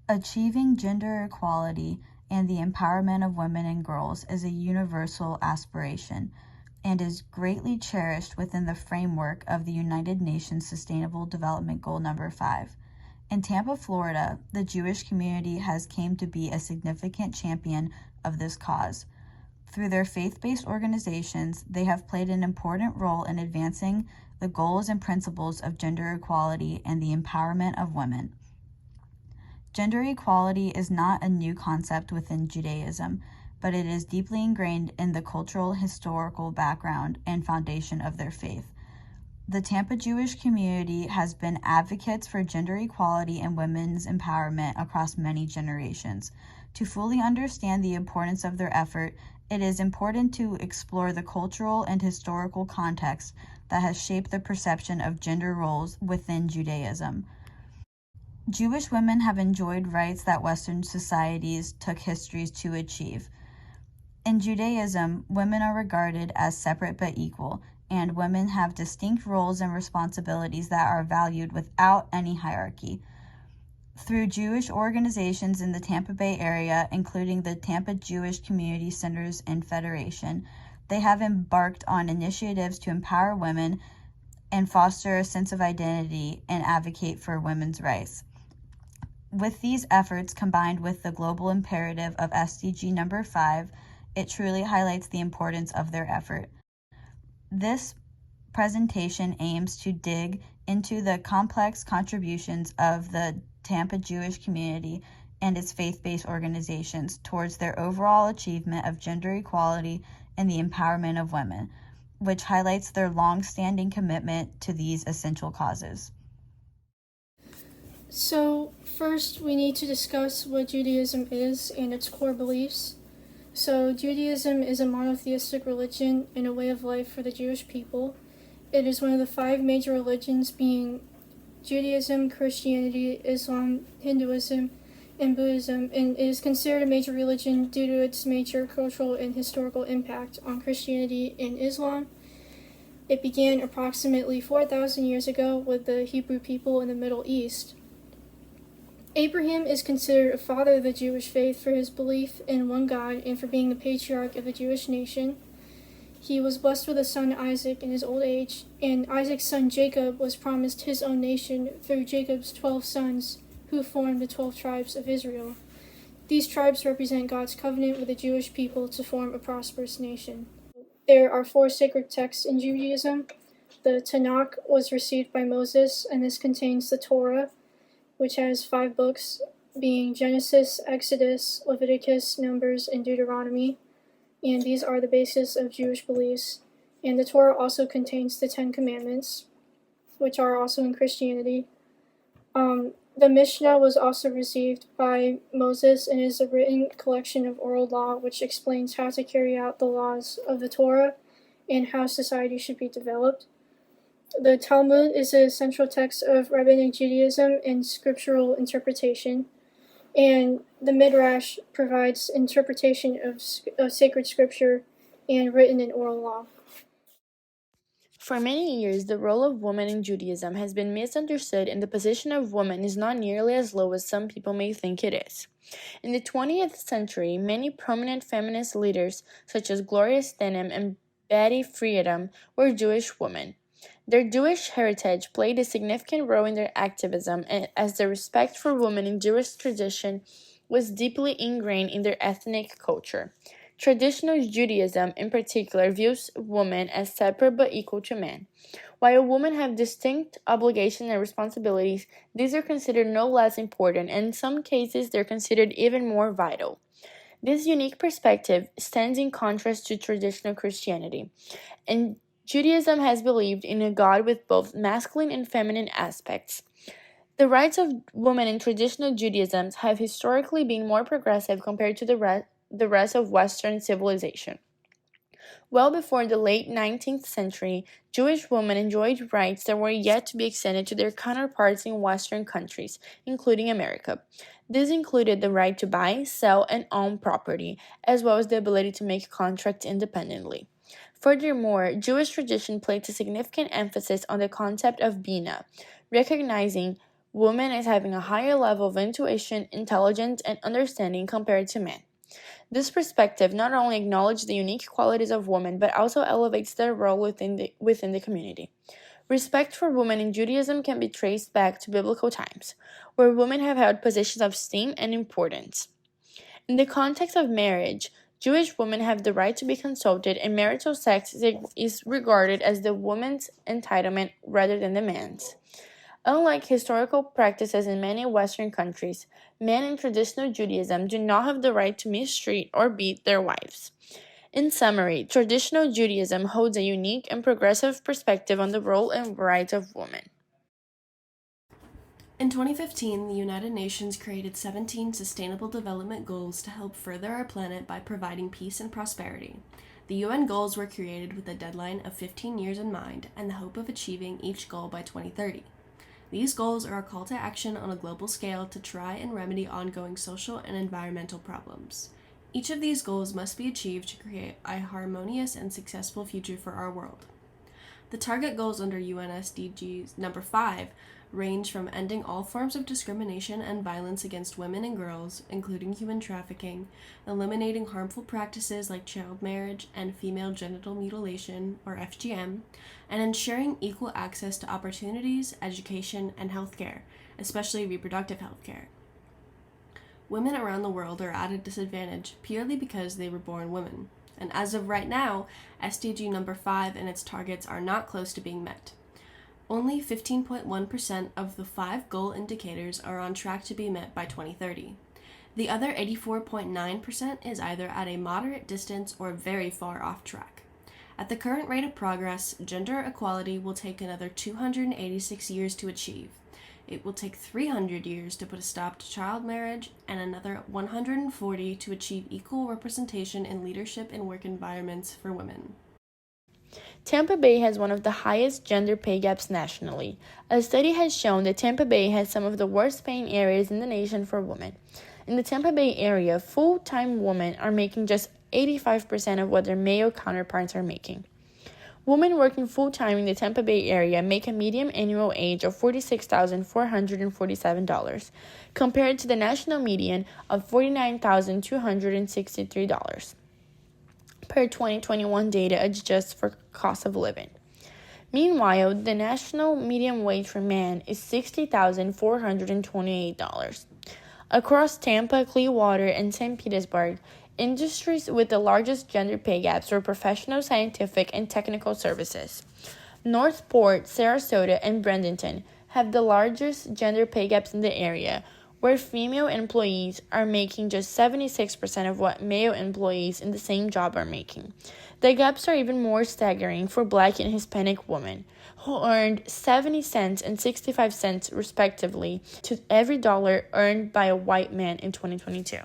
Achieving gender equality and the empowerment of women and girls is a universal aspiration and is greatly cherished within the framework of the United Nations Sustainable Development Goal number 5. In Tampa, Florida, the Jewish community has came to be a significant champion of this cause. Through their faith-based organizations, they have played an important role in advancing the goals and principles of gender equality and the empowerment of women. Gender equality is not a new concept within Judaism, but it is deeply ingrained in the cultural, historical background and foundation of their faith. The Tampa Jewish community has been advocates for gender equality and women's empowerment across many generations. To fully understand the importance of their effort, it is important to explore the cultural and historical context that has shaped the perception of gender roles within Judaism. Jewish women have enjoyed rights that Western societies took histories to achieve. In Judaism, women are regarded as separate but equal, and women have distinct roles and responsibilities that are valued without any hierarchy. Through Jewish organizations in the Tampa Bay area, including the Tampa Jewish Community Centers and Federation, they have embarked on initiatives to empower women and foster a sense of identity and advocate for women's rights. With these efforts, combined with the global imperative of SDG number 5, it truly highlights the importance of their effort. This presentation aims to dig into the complex contributions of the Tampa Jewish community and its faith-based organizations towards their overall achievement of gender equality and the empowerment of women, which highlights their long-standing commitment to these essential causes. So, first we need to discuss what Judaism is and its core beliefs. So, Judaism is a monotheistic religion and a way of life for the Jewish people. It is one of the 5 major religions, being Judaism, Christianity, Islam, Hinduism, and Buddhism, and it is considered a major religion due to its major cultural and historical impact on Christianity and Islam. It began approximately 4,000 years ago with the Hebrew people in the Middle East. Abraham is considered a father of the Jewish faith for his belief in one God and for being the patriarch of the Jewish nation. He was blessed with a son Isaac in his old age, and Isaac's son Jacob was promised his own nation through Jacob's 12 sons, who formed the 12 tribes of Israel. These tribes represent God's covenant with the Jewish people to form a prosperous nation. There are 4 sacred texts in Judaism. The Tanakh was received by Moses, and this contains the Torah, which has 5 books, being Genesis, Exodus, Leviticus, Numbers, and Deuteronomy, and these are the basis of Jewish beliefs. And the Torah also contains the 10 Commandments, which are also in Christianity. The Mishnah was also received by Moses and is a written collection of oral law which explains how to carry out the laws of the Torah and how society should be developed. The Talmud is a central text of rabbinic Judaism and scriptural interpretation, and the Midrash provides interpretation of sacred scripture and written in oral law. For many years, the role of women in Judaism has been misunderstood, and the position of women is not nearly as low as some people may think it is. In the 20th century, many prominent feminist leaders, such as Gloria Steinem and Betty Friedan, were Jewish women. Their Jewish heritage played a significant role in their activism, as the respect for women in Jewish tradition was deeply ingrained in their ethnic culture. Traditional Judaism, in particular, views women as separate but equal to men. While women have distinct obligations and responsibilities, these are considered no less important, and in some cases, they're considered even more vital. This unique perspective stands in contrast to traditional Christianity, and Judaism has believed in a God with both masculine and feminine aspects. The rights of women in traditional Judaism have historically been more progressive compared to the rest of Western civilization. Well before the late 19th century, Jewish women enjoyed rights that were yet to be extended to their counterparts in Western countries, including America. These included the right to buy, sell, and own property, as well as the ability to make contracts independently. Furthermore, Jewish tradition placed a significant emphasis on the concept of bina, recognizing women as having a higher level of intuition, intelligence, and understanding compared to men. This perspective not only acknowledges the unique qualities of women, but also elevates their role within the community. Respect for women in Judaism can be traced back to biblical times, where women have held positions of esteem and importance. In the context of marriage, Jewish women have the right to be consulted, and marital sex is regarded as the woman's entitlement rather than the man's. Unlike historical practices in many Western countries, men in traditional Judaism do not have the right to mistreat or beat their wives. In summary, traditional Judaism holds a unique and progressive perspective on the role and rights of women. In 2015, the United Nations created 17 Sustainable Development Goals to help further our planet by providing peace and prosperity. The UN goals were created with a deadline of 15 years in mind and the hope of achieving each goal by 2030. These goals are a call to action on a global scale to try and remedy ongoing social and environmental problems. Each of these goals must be achieved to create a harmonious and successful future for our world. The target goals under UN SDG number 5 range from ending all forms of discrimination and violence against women and girls, including human trafficking, eliminating harmful practices like child marriage and female genital mutilation, or FGM, and ensuring equal access to opportunities, education, and healthcare, especially reproductive healthcare. Women around the world are at a disadvantage purely because they were born women. And as of right now, SDG number 5 and its targets are not close to being met. Only 15.1% of the 5 goal indicators are on track to be met by 2030. The other 84.9% is either at a moderate distance or very far off track. At the current rate of progress, gender equality will take another 286 years to achieve. It will take 300 years to put a stop to child marriage and another 140 to achieve equal representation in leadership and work environments for women. Tampa Bay has one of the highest gender pay gaps nationally. A study has shown that Tampa Bay has some of the worst paying areas in the nation for women. In the Tampa Bay area, full-time women are making just 85% of what their male counterparts are making. Women working full-time in the Tampa Bay area make a median annual wage of $46,447, compared to the national median of $49,263. Per 2021 data adjusts for cost of living. Meanwhile, the national median wage for men is $60,428. Across Tampa, Clearwater, and St. Petersburg, industries with the largest gender pay gaps are professional, scientific, and technical services. Northport, Sarasota, and Bradenton have the largest gender pay gaps in the area, where female employees are making just 76% of what male employees in the same job are making. The gaps are even more staggering for Black and Hispanic women, who earned 70 cents and 65 cents respectively to every dollar earned by a white man in 2022.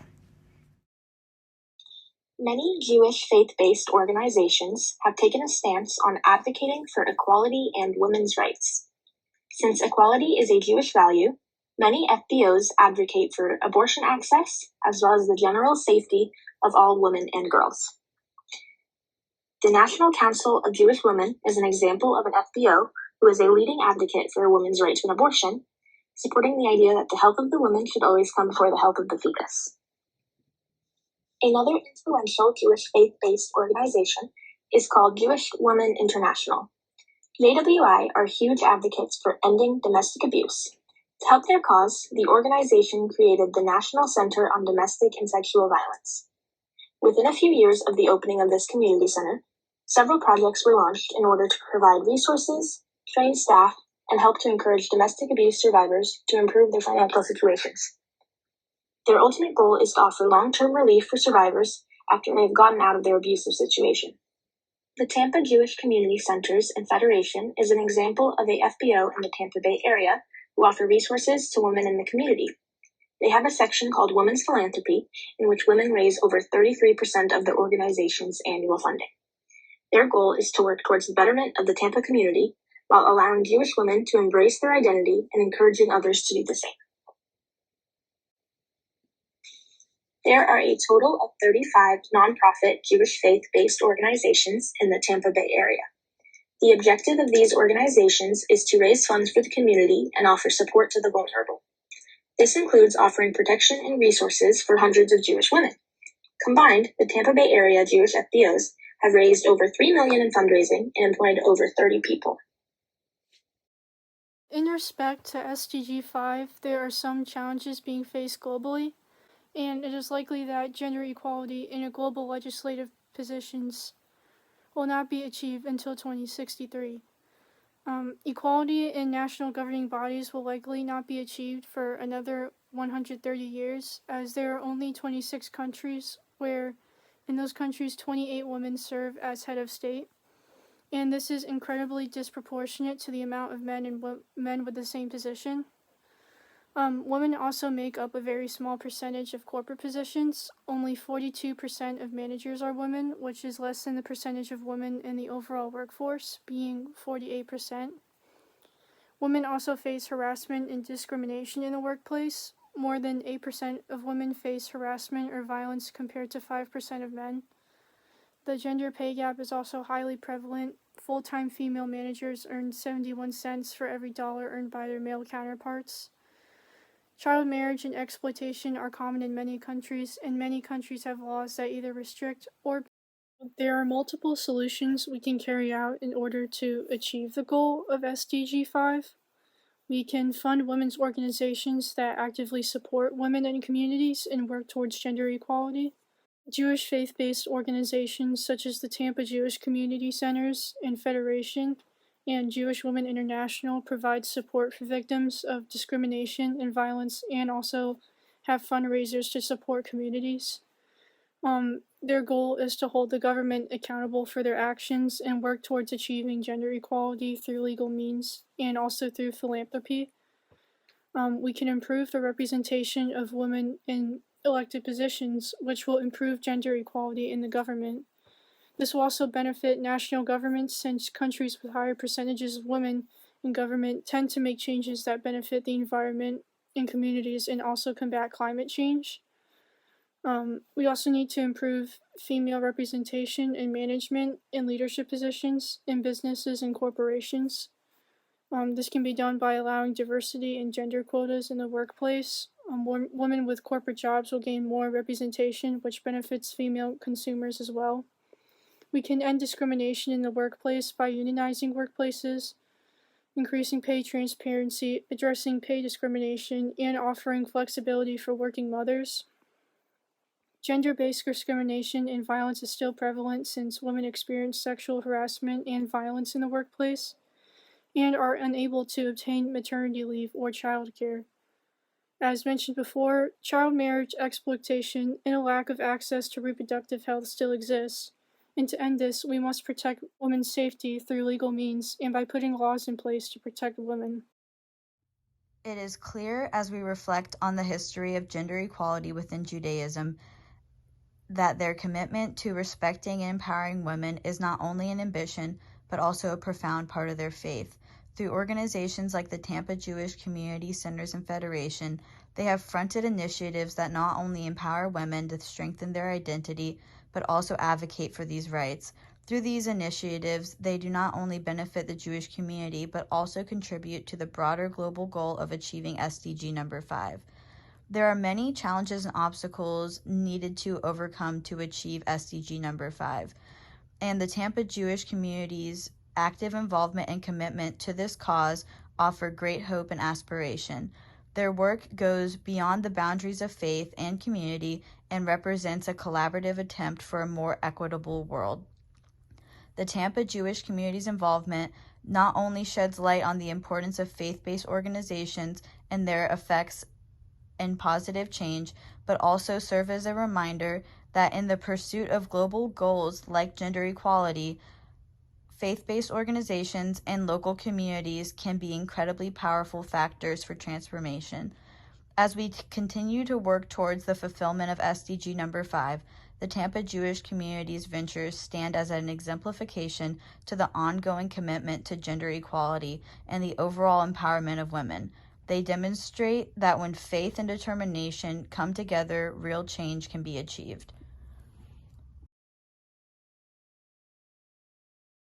Many Jewish faith-based organizations have taken a stance on advocating for equality and women's rights. Since equality is a Jewish value, many FBOs advocate for abortion access, as well as the general safety of all women and girls. The National Council of Jewish Women is an example of an FBO who is a leading advocate for a woman's right to an abortion, supporting the idea that the health of the woman should always come before the health of the fetus. Another influential Jewish faith-based organization is called Jewish Women International. JWI are huge advocates for ending domestic abuse. To help their cause, the organization created the National Center on Domestic and Sexual Violence. Within a few years of the opening of this community center, several projects were launched in order to provide resources, train staff, and help to encourage domestic abuse survivors to improve their financial situations. Their ultimate goal is to offer long-term relief for survivors after they have gotten out of their abusive situation. The Tampa Jewish Community Centers and Federation is an example of a FBO in the Tampa Bay area who offer resources to women in the community. They have a section called Women's Philanthropy, in which women raise over 33% of the organization's annual funding. Their goal is to work towards the betterment of the Tampa community while allowing Jewish women to embrace their identity and encouraging others to do the same. There are a total of 35 nonprofit Jewish faith-based organizations in the Tampa Bay area. The objective of these organizations is to raise funds for the community and offer support to the vulnerable. This includes offering protection and resources for hundreds of Jewish women. Combined, the Tampa Bay area Jewish FBOs have raised over $3 million in fundraising and employed over 30 people. In respect to SDG 5, there are some challenges being faced globally, and it is likely that gender equality in global legislative positions will not be achieved until 2063. Equality in national governing bodies will likely not be achieved for another 130 years, as there are only 26 countries where, in those countries, 28 women serve as head of state. And this is incredibly disproportionate to the amount of men with the same position. Women also make up a very small percentage of corporate positions. Only 42% of managers are women, which is less than the percentage of women in the overall workforce, being 48%. Women also face harassment and discrimination in the workplace. More than 8% of women face harassment or violence compared to 5% of men. The gender pay gap is also highly prevalent. Full-time female managers earn 71 cents for every dollar earned by their male counterparts. Child marriage and exploitation are common in many countries, and many countries have laws that either restrict or there are multiple solutions we can carry out in order to achieve the goal of SDG 5. We can fund women's organizations that actively support women and communities and work towards gender equality. Jewish faith-based organizations such as the Tampa Jewish Community Centers and Federation and Jewish Women International provide support for victims of discrimination and violence and also have fundraisers to support communities. Their goal is to hold the government accountable for their actions and work towards achieving gender equality through legal means and also through philanthropy. We can improve the representation of women in elected positions, which will improve gender equality in the government. This will also benefit national governments, since countries with higher percentages of women in government tend to make changes that benefit the environment and communities and also combat climate change. We also need to improve female representation in management and leadership positions in businesses and corporations. This can be done by allowing diversity and gender quotas in the workplace. Women with corporate jobs will gain more representation, which benefits female consumers as well. We can end discrimination in the workplace by unionizing workplaces, increasing pay transparency, addressing pay discrimination, and offering flexibility for working mothers. Gender-based discrimination and violence is still prevalent, since women experience sexual harassment and violence in the workplace and are unable to obtain maternity leave or childcare. As mentioned before, child marriage, exploitation, and a lack of access to reproductive health still exists. And to end this, we must protect women's safety through legal means and by putting laws in place to protect women. It is clear, as we reflect on the history of gender equality within Judaism, that their commitment to respecting and empowering women is not only an ambition, but also a profound part of their faith. Through organizations like the Tampa Jewish Community Centers and Federation, they have fronted initiatives that not only empower women to strengthen their identity, but also advocate for these rights. Through these initiatives, they do not only benefit the Jewish community, but also contribute to the broader global goal of achieving SDG number 5. There are many challenges and obstacles needed to overcome to achieve SDG number 5, and the Tampa Jewish community's active involvement and commitment to this cause offer great hope and aspiration. Their work goes beyond the boundaries of faith and community and represents a collaborative attempt for a more equitable world. The Tampa Jewish community's involvement not only sheds light on the importance of faith-based organizations and their effects and positive change, but also serve as a reminder that in the pursuit of global goals like gender equality, faith-based organizations and local communities can be incredibly powerful factors for transformation. As we continue to work towards the fulfillment of SDG number 5, the Tampa Jewish community's ventures stand as an exemplification to the ongoing commitment to gender equality and the overall empowerment of women. They demonstrate that when faith and determination come together, real change can be achieved.